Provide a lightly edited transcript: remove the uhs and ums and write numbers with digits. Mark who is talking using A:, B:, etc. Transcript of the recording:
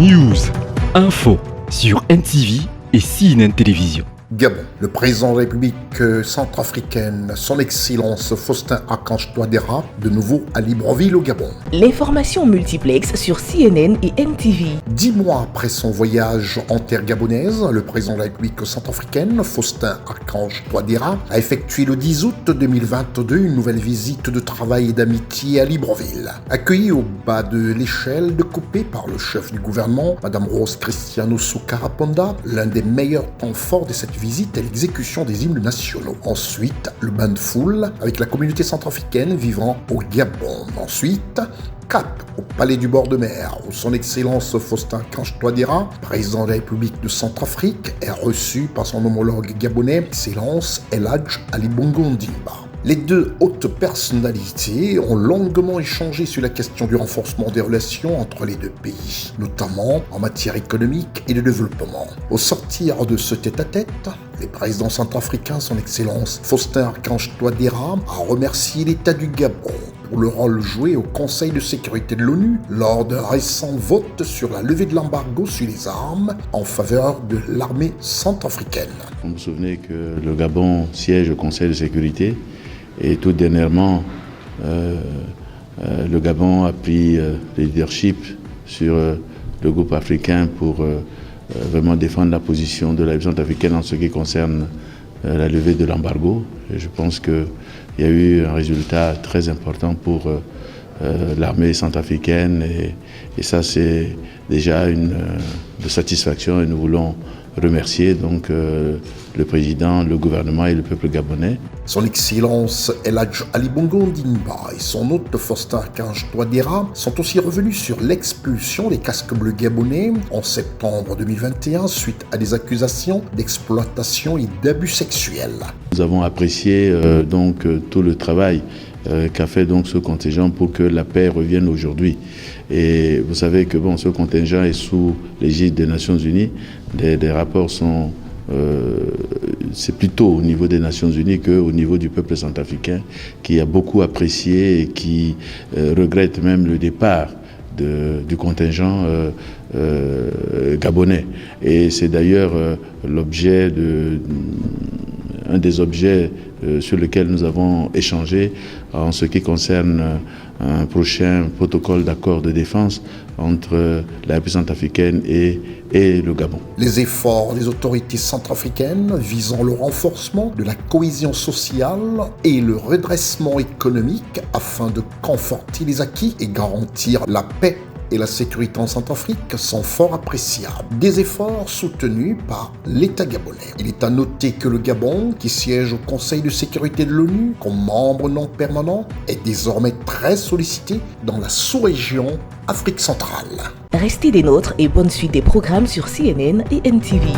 A: News, info sur NTV et CNN Télévision.
B: Gabon, le président de la République centrafricaine, son Excellence Faustin-Archange Touadéra, de nouveau à Libreville au Gabon.
C: L'information multiplex sur CNN et NTV.
B: 10 mois après son voyage en terre gabonaise, le président de la République centrafricaine, Faustin-Archange Touadéra, a effectué le 10 août 2022 une nouvelle visite de travail et d'amitié à Libreville. Accueilli au bas de l'échelle de coupé par le chef du gouvernement, Madame Rose Cristiano Soukaraponda, l'un des meilleurs temps forts de cette visite est l'exécution des hymnes nationaux. Ensuite, le bain de foule avec la communauté centrafricaine vivant au Gabon. Ensuite, cap au Palais du bord de mer, où son Excellence Faustin-Archange Touadéra, président de la République de Centrafrique, est reçu par son homologue gabonais, Excellence El Hadj Ali Bongo Ondimba. Les deux hautes personnalités ont longuement échangé sur la question du renforcement des relations entre les deux pays, notamment en matière économique et de développement. Au sortir de ce tête-à-tête, le président centrafricain, son Excellence Faustin-Archange Touadéra, a remercié l'État du Gabon pour le rôle joué au Conseil de sécurité de l'ONU lors d'un récent vote sur la levée de l'embargo sur les armes en faveur de l'armée centrafricaine.
D: Vous vous souvenez que le Gabon siège au Conseil de sécurité et tout dernièrement, le Gabon a pris le leadership sur le groupe africain pour vraiment défendre la position de la République centrafricaine en ce qui concerne la levée de l'embargo. Et je pense qu'il y a eu un résultat très important pour l'armée centrafricaine et ça c'est déjà une satisfaction et nous voulons remercier donc le président, le gouvernement et le peuple gabonais.
B: Son Excellence El Hadj Ali Bongo Ondimba et son hôte Faustin-Archange Touadéra sont aussi revenus sur l'expulsion des casques bleus gabonais en septembre 2021 suite à des accusations d'exploitation et d'abus sexuels.
D: Nous avons apprécié donc tout le travail qu'a fait donc ce contingent pour que la paix revienne aujourd'hui. Et vous savez que ce contingent est sous l'égide des Nations Unies. Des rapports sont c'est plutôt au niveau des Nations Unies qu'au niveau du peuple centrafricain qui a beaucoup apprécié et qui regrette même le départ du contingent gabonais. Et c'est d'ailleurs un des objets sur lesquels nous avons échangé en ce qui concerne un prochain protocole d'accord de défense entre la République centrafricaine et le Gabon.
B: Les efforts des autorités centrafricaines visant le renforcement de la cohésion sociale et le redressement économique afin de conforter les acquis et garantir la paix et la sécurité en Centrafrique sont fort appréciables. Des efforts soutenus par l'État gabonais. Il est à noter que le Gabon, qui siège au Conseil de sécurité de l'ONU comme membre non permanent, est désormais très sollicité dans la sous-région Afrique centrale.
C: Restez des nôtres et bonne suite des programmes sur CNN et NTV.